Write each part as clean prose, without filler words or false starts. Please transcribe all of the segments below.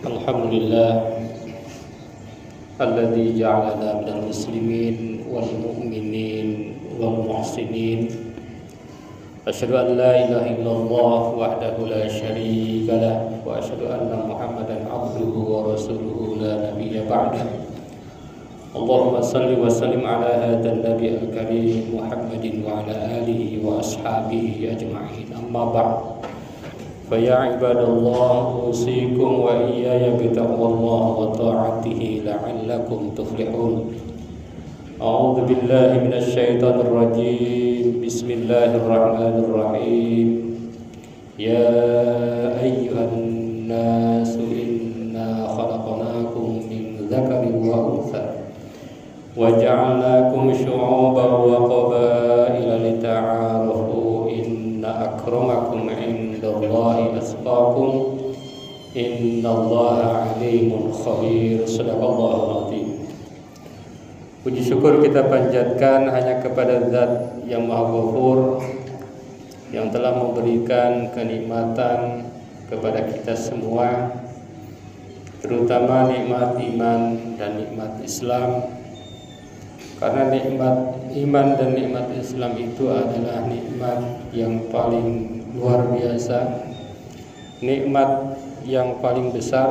Alhamdulillah alladzi ja'alana minal muslimin wal mu'minin wal muhsinin. Asyhadu an la ilaha illallah wahdahu la syarika lah wa asyhadu anna Muhammadan abduhu wa rasuluhu la nabiyya ba'dah. Allahumma salli wa sallim ala hadzal nabiy al-karim Muhammadin wa ala alihi wa ashabihi ajma'in. Amma ba'd. Fa ya ibadallah usikum wa iyaya bi taqwallah wa ta'atihi la'allakum tuflihun. A'udzu billahi minasy syaithanir rajim. Bismillahirrahmanirrahim. Ya ayyuhan nasu inna khalaqnakum min dzakarin wa untha wa ja'alnakum syu'uban wa qabaila lita'arafu inna akramakum 'indallahi atqakum innallaha 'alimun khabir. Shadaqallahul azim. Puji syukur kita panjatkan hanya kepada Zat yang Maha Ghafur, yang telah memberikan kenikmatan kepada kita semua, terutama nikmat iman dan nikmat Islam. Karena nikmat iman dan nikmat Islam itu adalah nikmat yang paling luar biasa, nikmat yang paling besar,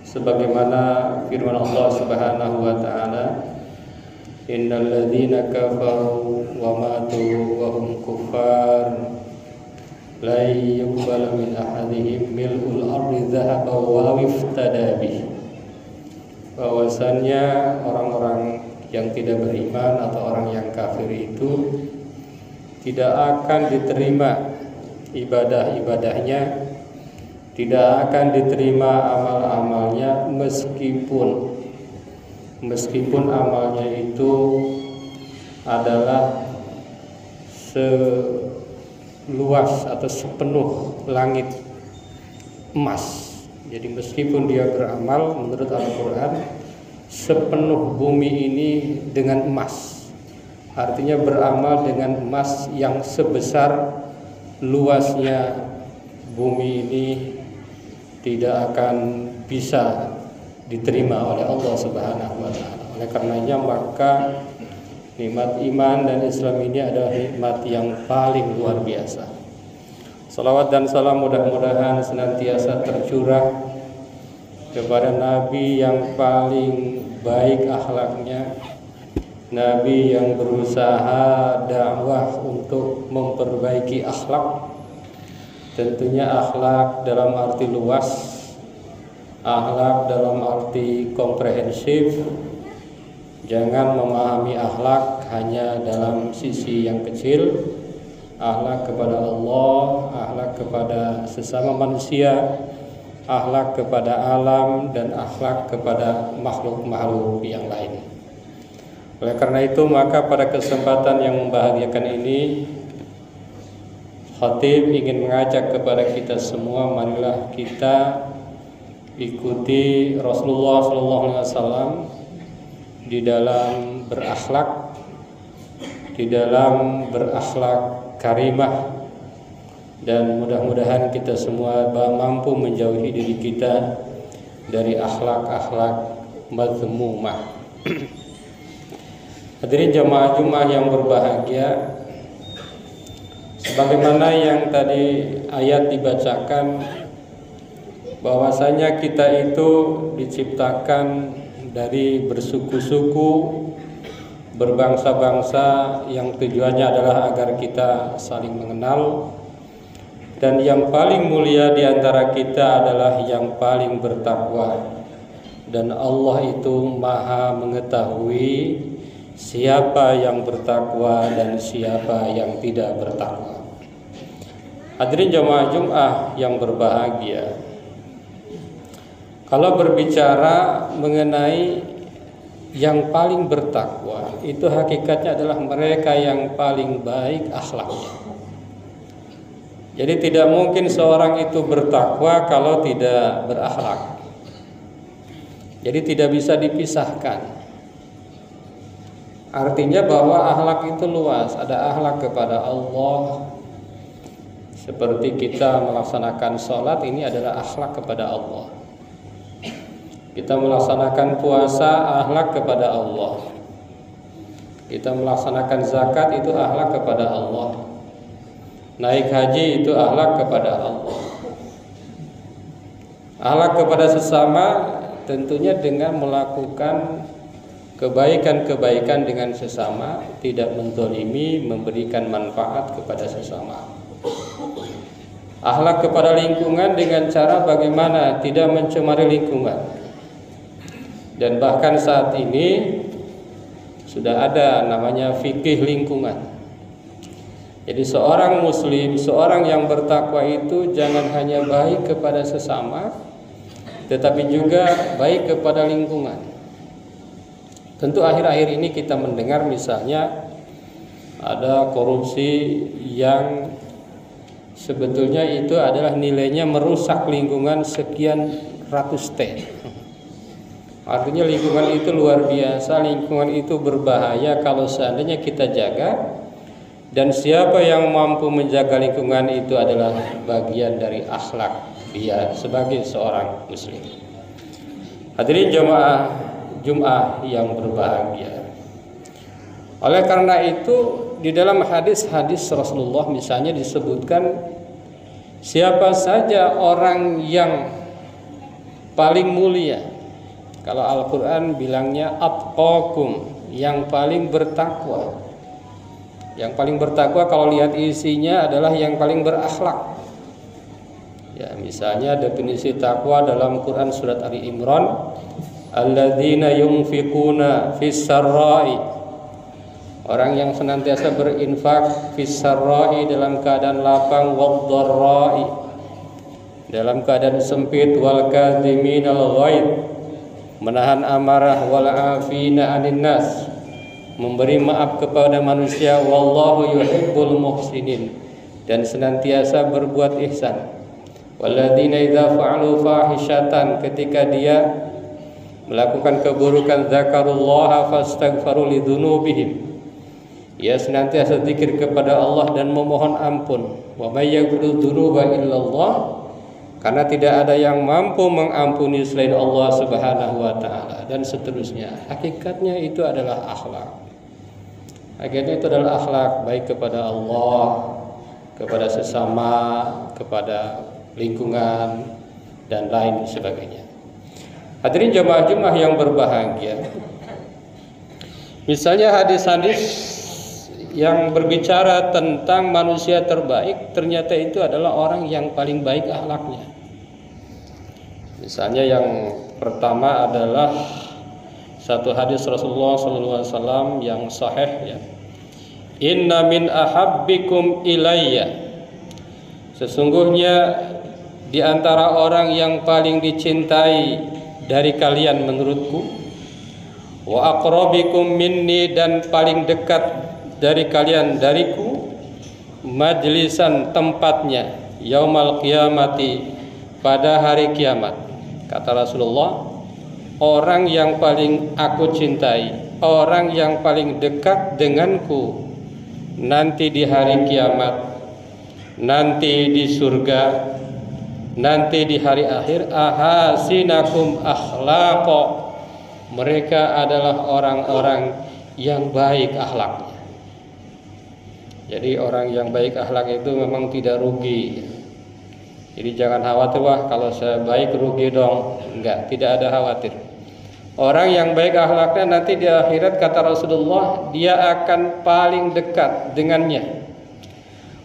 sebagaimana firman Allah Subhanahu wa taala, innal ladzina kafaru wa matu wa hum kuffar la yuqbalu min ahadihim mil'ul ardi dhahaban wa iftada bih. Bahwasannya orang-orang yang tidak beriman atau orang yang kafir itu tidak akan diterima ibadah-ibadahnya, tidak akan diterima amal-amalnya meskipun amalnya itu adalah seluas atau sepenuh langit emas. Jadi meskipun dia beramal menurut Al-Quran sepenuh bumi ini dengan emas, artinya beramal dengan emas yang sebesar luasnya bumi ini, tidak akan bisa diterima oleh Allah Subhanahu wa taala. Oleh karenanya maka nikmat iman dan Islam ini adalah nikmat yang paling luar biasa. Salawat dan salam mudah-mudahan senantiasa tercurah kepada Nabi yang paling baik akhlaknya, Nabi yang berusaha dakwah untuk memperbaiki akhlak. Tentunya akhlak dalam arti luas, akhlak dalam arti komprehensif. Jangan memahami akhlak hanya dalam sisi yang kecil, akhlak kepada Allah, akhlak kepada sesama manusia, akhlak kepada alam, dan akhlak kepada makhluk-makhluk yang lain. Oleh karena itu maka pada kesempatan yang membahagiakan ini, khatib ingin mengajak kepada kita semua, marilah kita ikuti Rasulullah SAW di dalam berakhlak, karimah. Dan mudah-mudahan kita semua mampu menjauhi diri kita dari akhlak-akhlak mazmumah. Hadirin jamaah Jumat yang berbahagia, sebagaimana yang tadi ayat dibacakan, bahwasanya kita itu diciptakan dari bersuku-suku, berbangsa-bangsa, yang tujuannya adalah agar kita saling mengenal. Dan yang paling mulia di antara kita adalah yang paling bertakwa. Dan Allah itu Maha mengetahui siapa yang bertakwa dan siapa yang tidak bertakwa. Hadirin jamaah Jumat yang berbahagia, kalau berbicara mengenai yang paling bertakwa, itu hakikatnya adalah mereka yang paling baik akhlaknya. Jadi tidak mungkin seorang itu bertakwa kalau tidak berakhlak. Jadi tidak bisa dipisahkan. Artinya bahwa akhlak itu luas. Ada akhlak kepada Allah, Seperti kita melaksanakan sholat, ini adalah akhlak kepada Allah. Kita melaksanakan puasa, akhlak kepada Allah. Kita melaksanakan zakat, itu akhlak kepada Allah. Naik haji, itu akhlak kepada Allah. Akhlak kepada sesama tentunya dengan melakukan kebaikan-kebaikan dengan sesama, tidak menzalimi, memberikan manfaat kepada sesama. Akhlak kepada lingkungan dengan cara bagaimana tidak mencemari lingkungan. Dan bahkan saat ini sudah ada namanya fikih lingkungan. Jadi seorang muslim, seorang yang bertakwa itu jangan hanya baik kepada sesama, tetapi juga baik kepada lingkungan. Tentu akhir-akhir ini kita mendengar misalnya ada korupsi yang sebetulnya itu adalah nilainya merusak lingkungan sekian ratus T. Artinya lingkungan itu luar biasa, lingkungan itu berbahaya kalau seandainya kita jaga. Dan siapa yang mampu menjaga lingkungan itu adalah bagian dari akhlak dia sebagai seorang muslim. Hadirin jemaah Jumat yang berbahagia. Oleh karena itu di dalam hadis-hadis Rasulullah misalnya disebutkan siapa saja orang yang paling mulia. Kalau Al-Quran bilangnya atqakum, yang paling bertakwa. Yang paling bertakwa kalau lihat isinya adalah yang paling berakhlak. Ya, misalnya definisi takwa dalam Quran surat Ali Imran, alladzina yunfiquna fis sarra'i. Orang yang senantiasa berinfak fis sarra'i dalam keadaan lapang, wad dharra'i dalam keadaan sempit, wal kadhiminal ghaidh menahan amarah, wal afina 'anil nas memberi maaf kepada manusia, wallahu yuhibbul muhsinin dan senantiasa berbuat ihsan. Walladzina idza fa'alu fahishatan, ketika dia melakukan keburukan, dzakarullaha fastaghfaru lidzunubihim, ia senantiasa zikir kepada Allah dan memohon ampun. Wa may yaghfiru dzunuba illallah, karena tidak ada yang mampu mengampuni selain Allah Subhanahu wa taala, dan seterusnya. Hakikatnya itu adalah akhlak. Hakikatnya itu adalah akhlak baik kepada Allah, kepada sesama, kepada lingkungan dan lain sebagainya. Hadirin jemaah-jemaah yang berbahagia. Misalnya hadis-hadis yang berbicara tentang manusia terbaik, ternyata itu adalah orang yang paling baik akhlaknya. Misalnya yang pertama adalah satu hadis Rasulullah SAW yang sahih ya. Inna min ahabbikum ilayya, sesungguhnya di antara orang yang paling dicintai dari kalian menurutku, wa aqrabikum minni, dan paling dekat dari kalian dariku, majlisan, tempatnya, yaumal qiyamati, pada hari kiamat. Kata Rasulullah, orang yang paling aku cintai, orang yang paling dekat denganku nanti di hari kiamat, nanti di surga, nanti di hari akhir, ahasinakum akhlaqa, mereka adalah orang-orang yang baik akhlaknya. Jadi orang yang baik akhlak itu memang tidak rugi. Jadi jangan khawatir, wah kalau saya baik rugi dong. Enggak, tidak ada khawatir. Orang yang baik akhlaknya nanti di akhirat, kata Rasulullah, dia akan paling dekat dengannya.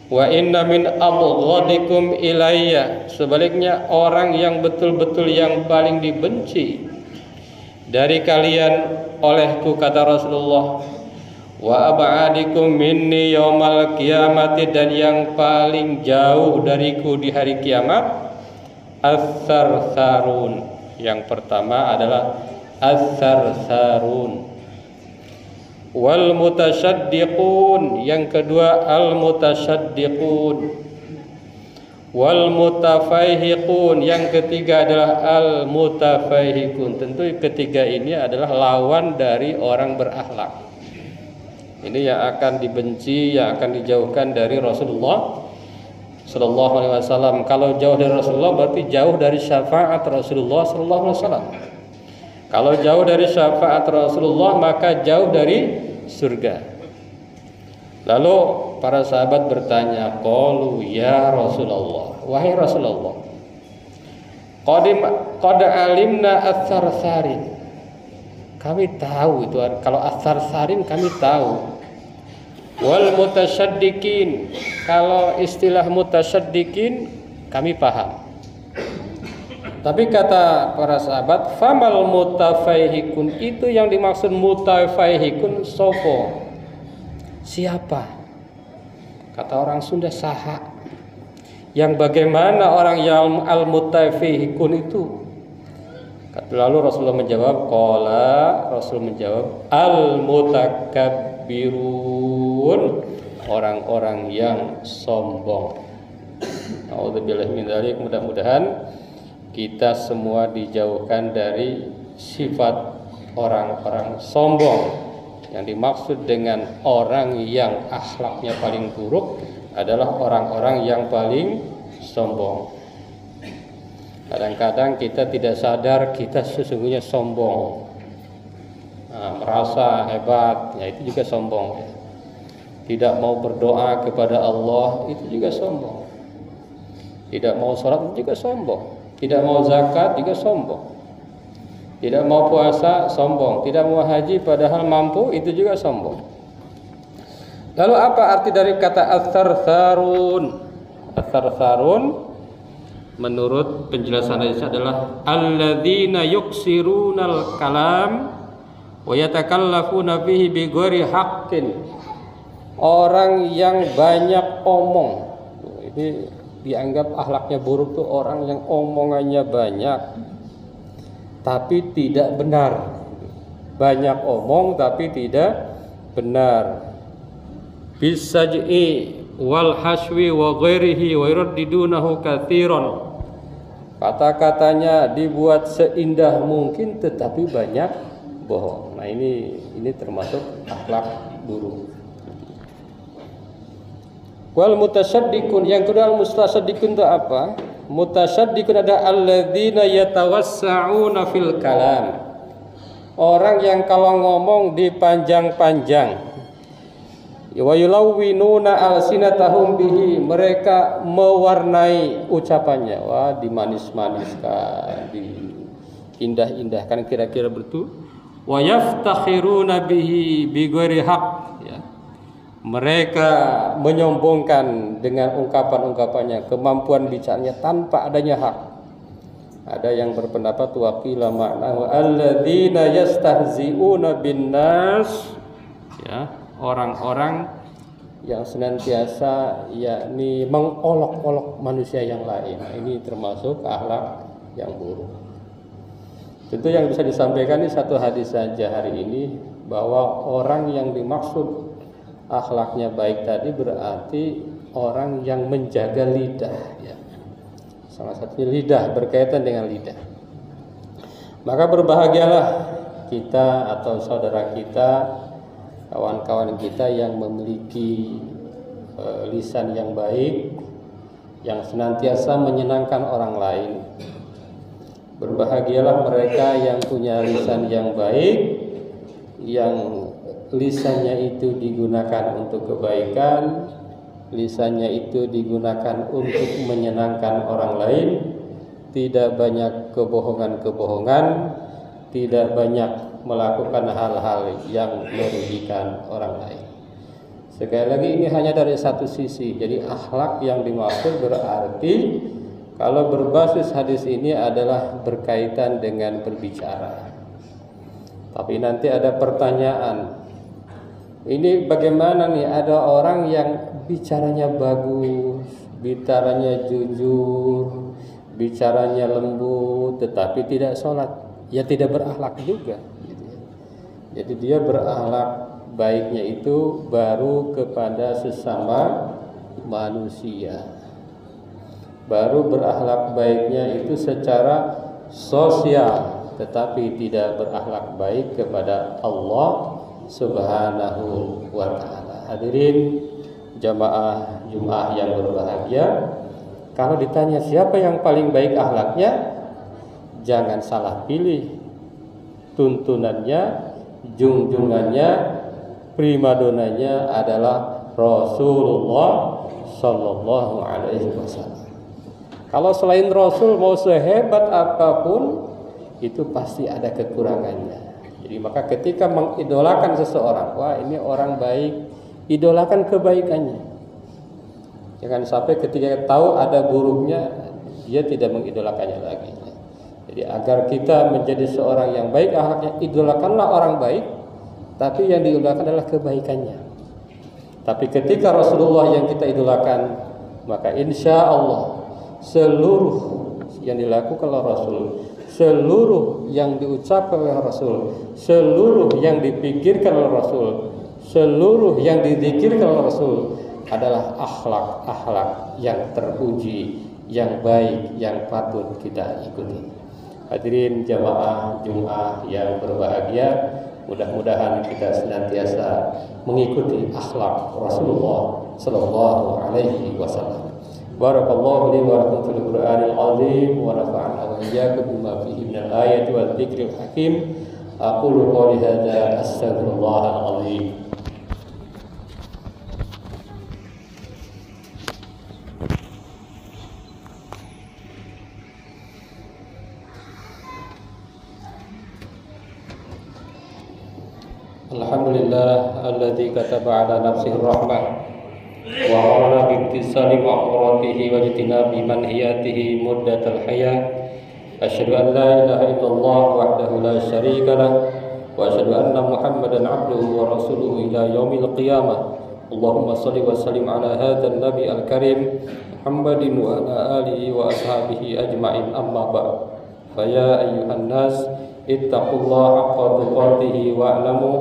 Wa inna min abghadikum ilayya, sebaliknya orang yang betul-betul yang paling dibenci dari kalian olehku, kata Rasulullah, wa ab'adikum minni yaumal qiyamati, dan yang paling jauh dariku di hari kiamat, as-sarsarun. Yang pertama adalah as-sarsarun. Wal mutasyaddiqun, yang kedua al mutasyaddiqun. Wal mutafaihiqun, yang ketiga adalah al mutafaihiqun. Tentu ketiga ini adalah lawan dari orang berakhlak. Ini yang akan dibenci, yang akan dijauhkan dari Rasulullah Sallallahu Alaihi Wasallam. Kalau jauh dari Rasulullah berarti jauh dari syafaat Rasulullah Sallallahu Alaihi Wasallam. Kalau jauh dari syafaat Rasulullah maka jauh dari surga. Lalu para sahabat bertanya, qalu ya Rasulullah, wahai Rasulullah, qad alimna atsarsarin. Kami tahu itu, kalau atsarsarin kami tahu. Wal mutasyaddiqin, kalau istilah mutasyaddiqin kami paham. Tapi kata para sahabat, famal mutafaihikun, itu yang dimaksud mutafaihikun sopo? Siapa? Kata orang Sunda, saha. Yang bagaimana orang yang al-mutafihikun itu? Lalu Rasulullah menjawab, Rasul menjawab, al-mutakabbirun, orang-orang yang sombong. A'udzubillahi min dzalik. Mudah-mudahan kita semua dijauhkan dari sifat orang-orang sombong. Yang dimaksud dengan orang yang akhlaknya paling buruk adalah orang-orang yang paling sombong. Kadang-kadang kita tidak sadar kita sesungguhnya sombong, merasa hebat, ya itu juga sombong. Tidak mau berdoa kepada Allah, itu juga sombong. Tidak mau sholat, itu juga sombong. Tidak mau zakat, juga sombong. Tidak mau puasa, sombong. Tidak mau haji padahal mampu, itu juga sombong. Lalu apa arti dari kata atsartsarun? Atsartsarun menurut penjelasan hadis adalah alladzina yuksirunal kalam wa yatakallafuna bihi bighairi haqqin. Orang yang banyak omong. Ini dianggap akhlaknya buruk tuh orang yang omongannya banyak tapi tidak benar. Banyak omong tapi tidak benar. Bisaj'i wal haswi wa ghairihi wa yuraddidunahu katsiran. Kata-katanya dibuat seindah mungkin tetapi banyak bohong. Nah, ini termasuk akhlak buruk. Wal mutasyaddiqun, yang kedua al-mutasyaddiqun itu apa? Mutasyaddiqun ada alladzina yatawassa'una fil kalam. Orang yang kalau ngomong dipanjang-panjang. Wa yulawwinuna alsinatahum bihi, mereka mewarnai ucapannya. Wah, dimanis-maniskan, diindah-indahkan kira-kira begitu. Wa yaftakhiruna bihi bighairi haqq, ya. Mereka menyombongkan dengan ungkapan-ungkapannya, kemampuan bicaranya tanpa adanya hak. Ada yang berpendapat waqila ma'nahu alladzina yastahzi'una binnas, ya, orang-orang yang senantiasa yakni mengolok-olok manusia yang lain. Ini termasuk akhlak yang buruk. Tentu yang bisa disampaikan ini satu hadis saja hari ini, bahwa orang yang dimaksud akhlaknya baik tadi berarti orang yang menjaga lidah, ya. Salah satunya lidah, berkaitan dengan lidah. Maka berbahagialah kita atau saudara kita, kawan-kawan kita yang memiliki lisan yang baik, yang senantiasa menyenangkan orang lain. Berbahagialah mereka yang punya lisan yang baik, yang lisannya itu digunakan untuk kebaikan, lisannya itu digunakan untuk menyenangkan orang lain, tidak banyak kebohongan-kebohongan, tidak banyak melakukan hal-hal yang merugikan orang lain. Sekali lagi ini hanya dari satu sisi. Jadi akhlak yang dimaksud berarti kalau berbasis hadis ini adalah berkaitan dengan berbicara. Tapi nanti ada pertanyaan. Ini bagaimana nih, ada orang yang bicaranya bagus, bicaranya jujur, bicaranya lembut, tetapi tidak sholat, ya tidak berakhlak juga. Jadi dia berakhlak baiknya itu baru kepada sesama manusia. Baru berakhlak baiknya itu secara sosial, tetapi tidak berakhlak baik kepada Allah Subhanahu wa ta'ala. Hadirin jamaah Jumat yang berbahagia, Kalau ditanya siapa yang paling baik akhlaknya, jangan salah pilih. Tuntunannya, junjungannya, primadonanya adalah Rasulullah Sallallahu Alaihi Wasallam. Kalau selain Rasul mau sehebat apapun, itu pasti ada kekurangannya. Jadi maka ketika mengidolakan seseorang, wah ini orang baik, idolakan kebaikannya. Jangan sampai ketika tahu ada buruknya, dia tidak mengidolakannya lagi. Jadi agar kita menjadi seorang yang baik akhlaknya, idolakanlah orang baik, tapi yang diidolakan adalah kebaikannya. Tapi ketika Rasulullah yang kita idolakan, maka insya Allah seluruh yang dilakukan oleh Rasul, seluruh yang diucapkan oleh Rasul, seluruh yang dipikirkan oleh Rasul, seluruh yang dizikirkan oleh Rasul adalah akhlak-akhlak yang terpuji, yang baik, yang patut kita ikuti. Hadirin jamaah Jumat yang berbahagia, mudah-mudahan kita senantiasa mengikuti akhlak Rasulullah Sallallahu Alaihi Wasallam. Barakallahu li wa lakum fil Qur'anil azim wa nafa'ana wa iyyakum bima fihi minal ayati wal dzikril hakim. Aqulu qawli hadza astaghfirullahal azim. Alhamdulillah alladzi kataba ala nafsihi rahmah wa amara bi imtisali ma'muratihi wa ijtinabi manhiyatihi muddatal hayah. Asyhadu an la ilaha illallah wahdahu la syarika lah wa asyhadu anna Muhammadan 'abduhu wa rasuluhu ila yaumil qiyamah. Allahumma shalli wa sallim ala hadzal nabi al-karim Muhammadin wa ala alihi wa ashabihi ajma'in, amma ba'd. Fa ya ayyuhan nas ittaqullaha haqqa tuqatih wa'lamu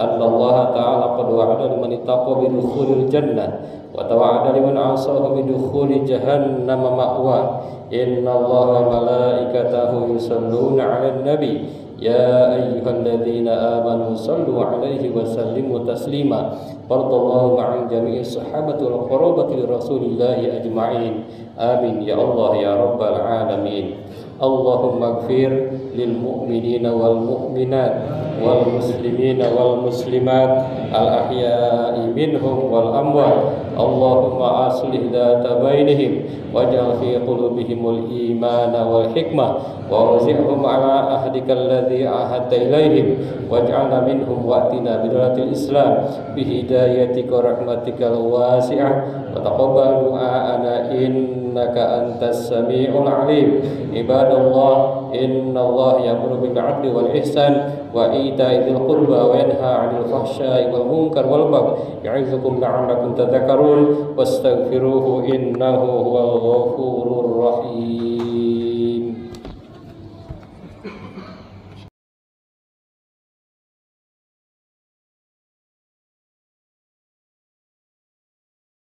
anna Allah ta'ala qad wa'ada liman ittaqa bi dukhulil jannah wa tawa'ada liman 'asahu bi dukhuli jahannam ma'wa. Inna Allaha malaikatahu yusalluna 'alan nabi ya ayyuhalladzina amanu sallu 'alaihi wa sallimu taslima. Fardallahu ma'an jami'i sahabati wal qarabati li rasulillahi ajma'in. Amin ya Allah ya rabbal alamin. Allahumma ighfir lil mu'minina wal mu'minat wal muslimina wal muslimat al ahya'i minhum wal amwat. Allahumma aslih dhata bainihim waj'al fi qulubihimul imana wal hikmah wa awzi'hum ala ahdika alladhi ahadta ilaihim waj'alna minhum wa'tina bidallatil islam bihidayatika wa rahmatikal wasi'ah wa taqabbal du'aana innaka antas sami'ul alim. Ibadallah, innallaha ya'muru bil 'adli wal ihsan wa ita'i dzil qurba wa yanha 'anil fahsya'i wal munkar wal baghi ya'izukum la'allakum tadhakkarun wastaghfiruhu innahu huwal ghafurur rahim.